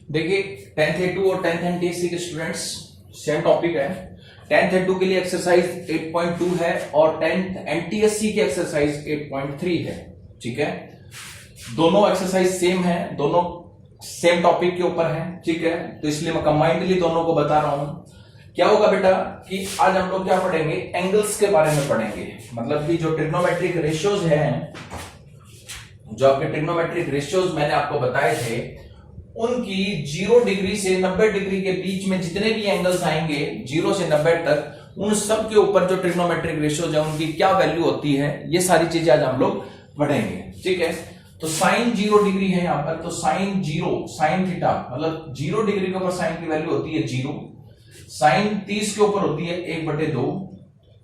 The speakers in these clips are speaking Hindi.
देखिए 10th A2 और 10th NTSC के स्टूडेंट्स सेम टॉपिक है। 10th A2 के लिए एक्सरसाइज 8.2 है और 10th NTSC की एक्सरसाइज 8.3 है। ठीक है, दोनों एक्सरसाइज सेम है, दोनों सेम टॉपिक के ऊपर है। ठीक है, तो इसलिए मैं कंबाइंडली दोनों को बता रहा हूं। क्या होगा बेटा कि आज हम लोग क्या पढ़ेंगे, एंगल्स के बारे में पढ़ेंगे। मतलब कि जो ट्रिग्नोमेट्रिक रेशियोज हैं, जो आपके ट्रिग्नोमेट्रिक रेशियोज मैंने आपको बताए थे, उनकी 0 डिग्री से 90 डिग्री के बीच में जितने भी एंगल्स आएंगे 0 से 90 तक, उन सब के ऊपर जो ट्रिग्नोमेट्रिक रेशियोज है उनकी क्या वैल्यू होती है, ये सारी चीजें आज हम लोग पढ़ेंगे। ठीक है, तो साइन 0 डिग्री है यहां पर, तो साइन 0, साइन थीटा मतलब 0 डिग्री के ऊपर साइन की वैल्यू होती है 0। साइन 30 के ऊपर होती है 1/2,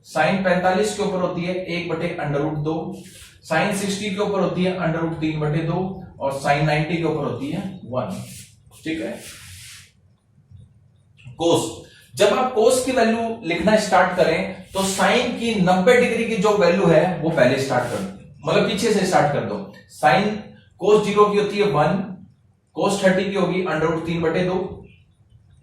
साइन 45 के ऊपर होती है 1/√2, साइन 60 के ऊपर होती है √3/2 और साइन 90 के ऊपर होती है 1। ठीक है, कोस, जब आप कोस की वैल्यू लिखना स्टार्ट करें तो साइन की 90 डिग्री की जो वैल्यू है वो पहले स्टार्ट कर दो, मतलब पीछे से स्टार्ट कर दो। साइन कोस 0 की होती है 1, कोस 30 की होगी √3/2,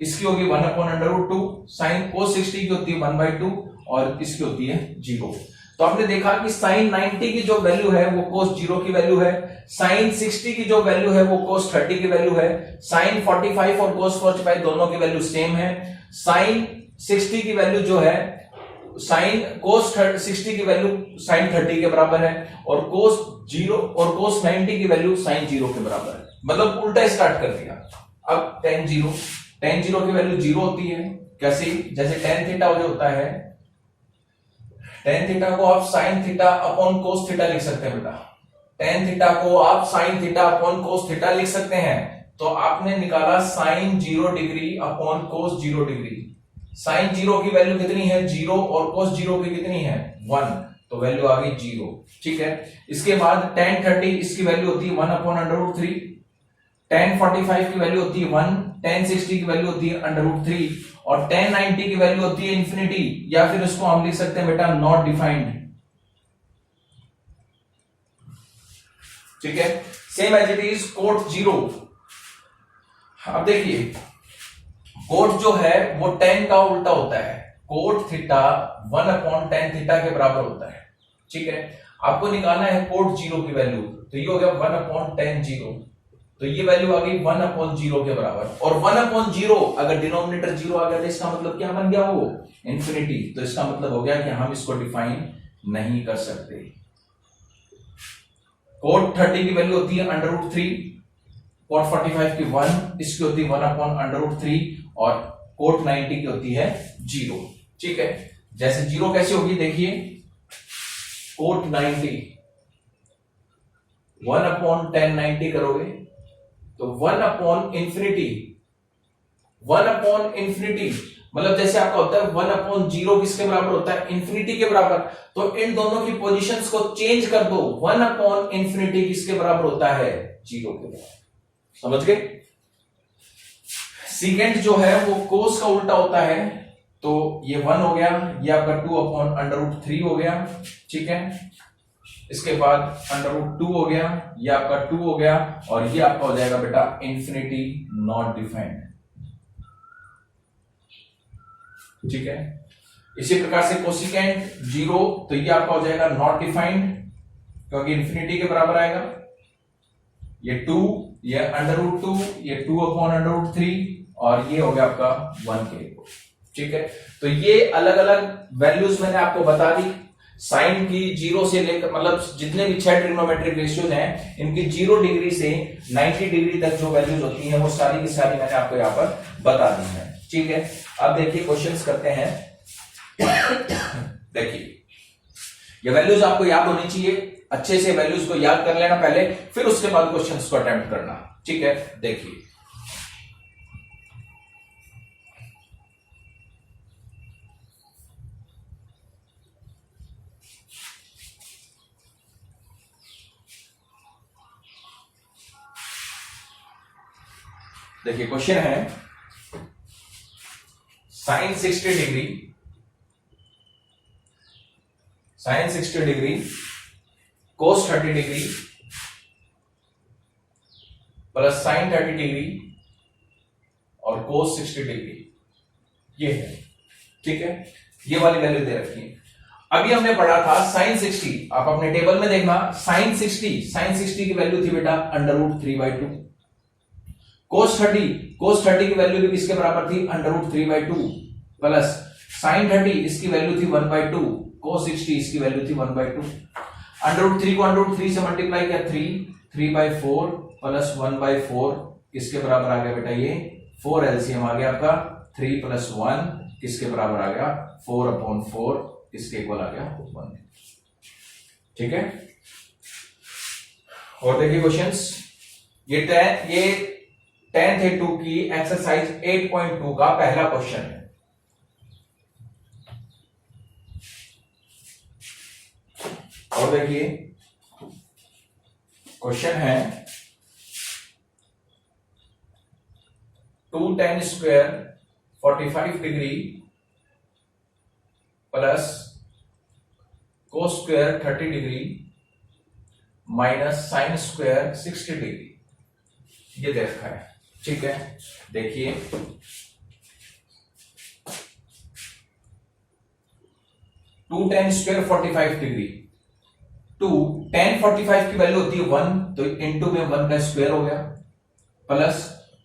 इसकी होगी 1/√2, साइन कोस 60 की होती है 1/2 और इसकी होती है 0। तो आपने देखा कि साइन 90 की जो वैल्यू है वो कोस 0 की वैल्यू है, साइन 60 की जो वैल्यू है वो कोस 30 की वैल्यू है, साइन 45 और कोस 45 दोनों की वैल्यू सेम है। साइन 60 की वैल्यू जो है, साइन कोस 60 की वैल्यू साइन 30 के बराबर है और कोस 0 और कोस 90 की वैल्यू साइन 0 के बराबर है। मतलब उल्टा स्टार्ट कर दिया। अब tan 0 की वैल्यू 0 होती है। कैसे? जैसे tan थीटा जो होता है, tan थीटा को आप sine theta upon cos theta लिख सकते हैं बेटा। tan थीटा को आप sine theta upon cos theta लिख सकते हैं। तो आपने निकाला sine 0 degree upon cos 0 degree. Sine 0 की वैल्यू कितनी है 0 और कोस 0 की कितनी है 1, तो वैल्यू आ गई 0। ठीक है, इसके बाद tan 30 इसकी वैल्यू होती है 1/√3, tan 45 की वैल्यू होती है 1, tan 60 की वैल्यू होती है √3 और tan 90 की वैल्यू होती है इंफिनिटी, या फिर इसको हम लिख सकते हैं बेटा नॉट डिफाइंड। ठीक है, same as it is cot 0। अब देखिए कोट जो है वो tan का उल्टा होता है। कोट थीटा 1/tan थीटा के बराबर होता है। ठीक है, आपको निकालना है कोट 0 की वैल्यू, तो ये हो गया 1/tan 0, तो ये वैल्यू आ गई 1/0 के बराबर। और 1/0 अगर डिनोमिनेटर 0 आ गया तो इसका मतलब क्या बन गया, वो इंफिनिटी। तो इसका मतलब हो गया कि हम इसको डिफाइन नहीं कर सकते। कोट 30 की वैल्यू होती है √3, कोट 45 की 1, इसकी होती है 1/√3 और कोट 90 की होती है 0। ठीक है, जैसे 0 कैसे होगी देखिए, कोट 90 1/tan 90 करोगे तो 1/∞, 1/∞, मतलब जैसे आपका होता है 1/0 किसके बराबर होता है, इंफिनिटी के बराबर। तो इन दोनों की पोजीशंस को चेंज कर दो, 1/∞ किसके बराबर होता है 0 के बराबर। समझ गए? सीकेंट जो है वो कोस का उल्टा होता है, तो ये 1 हो गया, ये आपका 2/√3 हो गया। ठीक है, इसके बाद √2 हो गया, ये आपका 2 हो गया और ये आपका हो जाएगा बेटा इंफिनिटी नॉट डिफाइंड। ठीक है, इसी प्रकार से कोसिकेंट 0, तो ये आपका हो जाएगा नॉट डिफाइंड क्योंकि इंफिनिटी के बराबर आएगा। ये 2, ये √2, ये 2/√3 और ये हो गया आपका 1 के। ठीक है, तो ये अलग अलग वैल्यूज मैंने आपको बता दी। साइन की 0 से लेकर, मतलब जितने भी 6 ट्रिग्नोमेट्रिक रेशियोज हैं, इनकी 0 डिग्री से 90 डिग्री तक जो वैल्यूज होती हैं वो सारी की सारी मैंने आपको यहां पर बता दी है। ठीक है, अब देखिए क्वेश्चंस करते हैं। देखिए ये वैल्यूज आपको याद होनी चाहिए, अच्छे से वैल्यूज को याद कर लेना पहले, फिर उसके बाद क्वेश्चंस को अटेम्प्ट करना। ठीक है, देखिए देखिए क्वेश्चन है sine 60 degree, sine 60 degree cos 30 degree plus sine 30 degree cos 60 degree, ये है, ठीक है, ये वाली वैल्यू दे रखी है। अभी हमने पढ़ा था sin 60, आप अपने टेबल में देखना, sin 60 की वैल्यू थी बेटा √3/2, cos 30 की वैल्यू भी किसके बराबर थी √3/2, प्लस sin 30 इसकी वैल्यू थी 1/2, cos 60 इसकी वैल्यू थी 1/2। √3 को √3 से मल्टीप्लाई किया 3/4 प्लस 1/4 किसके बराबर आ गया बेटा, ये 4 एलसीएम आ गया आपका, 3 + 1 किसके बराबर आ गया 4/4, इसके इक्वल आ गया 1। ठीक है, और देखिए क्वेश्चंस, ये 10th A2 की एक्सरसाइज 8.2 का पहला क्वेश्चन है। और देखिए क्वेश्चन है 2 tan square 45 degree plus cos square 30 degree minus sin square 60 degree, ये दे रखा है। ठीक है, देखिए 2 tan स्क्वायर 45 डिग्री, 2 tan 45 की वैल्यू होती है 1, तो इंटू में 1 का स्क्वायर हो गया, प्लस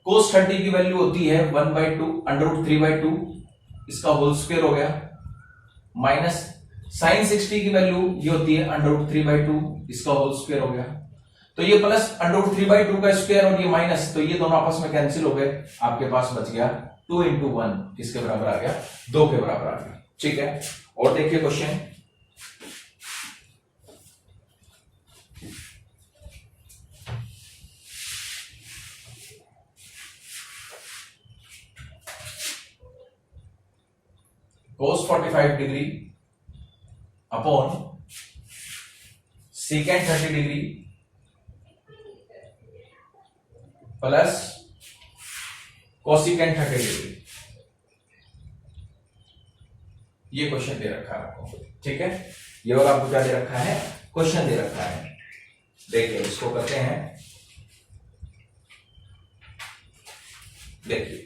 cos 30 की वैल्यू होती है 1/2 √3/2, इसका होल स्क्वायर हो गया, माइनस sin 60 की वैल्यू ये होती है √3/2, इसका होल स्क्वायर हो गया। तो ये प्लस √3/2 का स्क्वायर और ये माइनस, तो ये दोनों आपस में कैंसिल हो गए, आपके पास बच गया 2 × 1 किसके बराबर आ गया, 2 के बराबर आ गया। ठीक है, और देखिए question, cos 45 degree upon secant 30 degree plus cosecant 30 degree, ये क्वेश्चन दे रखा है आपको। ठीक है, ये वाला आपको क्या दे रखा है, क्वेश्चन दे रखा है। देखिए इसको करते हैं, देखिए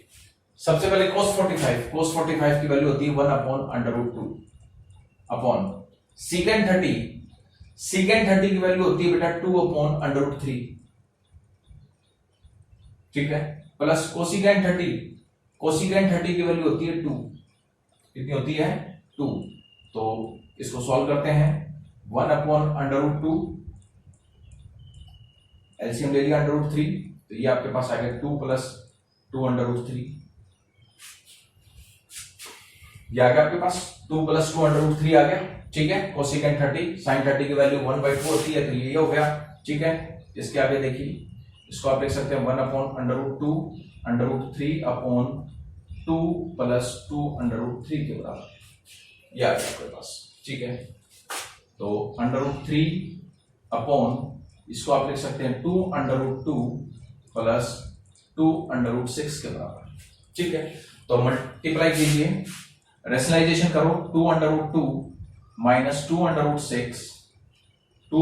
सबसे पहले cos 45 की वैल्यू होती है 1/√2 अपॉन secant 30 की वैल्यू होती है बेटा 2/√3। ठीक है, प्लस cosecant 30 की वैल्यू होती है 2, कितनी होती है 2, तो इसको सॉल्व करते हैं, 1/√2 एलसीएम ले लिया √3, तो ये आपके पास आ गया 2 + 2/3, ये आ गया आपके पास 2 + 2/3 आ गया। ठीक है, cosecant 30 sin 30 की वैल्यू 1/2 होती है, तो ये हो गया। ठीक है, इसके आगे देखिए, इसको आप लिख सकते हैं 1/√2 √3 अपॉन 2 + 2/3 के बराबर, ये आ गया आपके पास। ठीक है, तो √3 अपॉन, इसको आप लिख सकते हैं 2/√2 + 2/6 के बराबर। ठीक है, तो मल्टीप्लाई कीजिए, रेशनलाइजेशन करो, 2/2 - 2/6, 2/2 -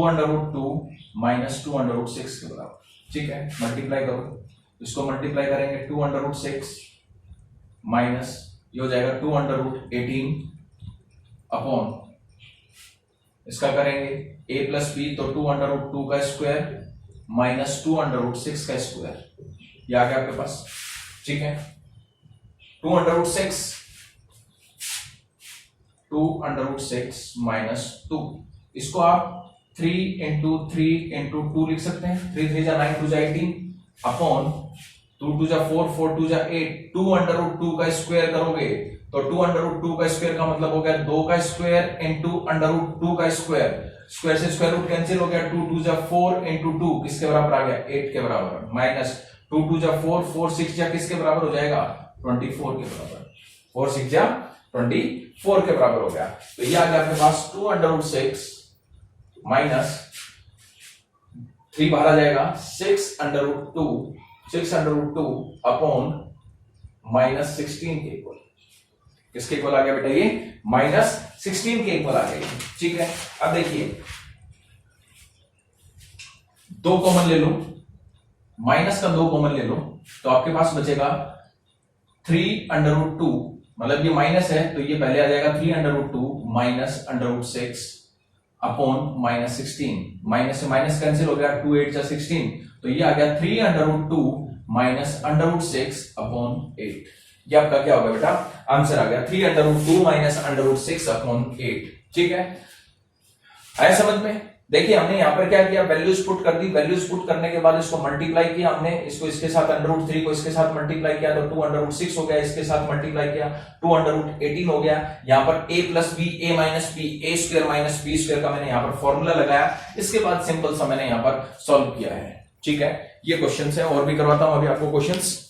2/6 के बराबर। ठीक है, मल्टीप्लाई करो, इसको मल्टीप्लाई करेंगे 2/6 माइनस ये हो जाएगा 2/18 अपॉन, इसका करेंगे a + b, तो 2/2 का स्क्वायर माइनस 2/6 का स्क्वायर, ये आ गया आपके पास। ठीक है, 2/6 -2, इसको आप 3 × 3 × 2 लिख सकते हैं, 3 × 3 = 9, 2 = 18 अपॉन 2 × 2 = 4, 4 × 2 = 8, 2/2 का स्क्वायर करोगे तो 2/2 का स्क्वायर का मतलब हो गया 2 का स्क्वायर × √2 का स्क्वायर, स्क्वायर से स्क्वायर रूट कैंसिल हो गया, 2 × 2 = 4 × 2 किसके बराबर आ गया 8 के बराबर, माइनस 2 × 2 = 4, 4 × 6 = किसके बराबर हो जाएगा 24 के बराबर, 4 × 6 = 24 के बराबर हो गया। तो ये आ गया आपके पास 2/6 माइनस 3 बाहर आ जाएगा 6/2 अपॉन -16 के इक्वल, किसके इक्वल आ गया बेटा ये -16 के इक्वल आ गया। ठीक है, अब देखिए 2 कॉमन ले लो, माइनस का 2 कॉमन ले लो, तो आपके पास बचेगा 3√2, मतलब ये माइनस है तो ये पहले आ जाएगा 3√2 माइनस √6 अपॉन -16, माइनस से माइनस कैंसिल हो गया, 2 8 16, तो ये आ गया 3√2 माइनस √6 अपॉन 8। ये आपका क्या होगा बेटा, आंसर आ गया 3√2 माइनस √6 अपॉन 8। ठीक है, आया समझ में? देखिए हमने यहां पर क्या किया, वैल्यूज पुट कर दी, वैल्यूज पुट करने के बाद इसको मल्टीप्लाई किया हमने, इसको इसके साथ √3 को इसके साथ मल्टीप्लाई किया तो 2√6 हो गया, इसके साथ मल्टीप्लाई किया 2√18 हो गया। यहां पर a plus b a minus b a square minus b square का मैंने यहां पर फॉर्मूला लगाया, इसके बाद सिंपल सा मैंने यहां पर सॉल्व किया है। ठीक है, ये क्वेश्चन है, और भी करवाता हूं अभी आपको क्वेश्चंस।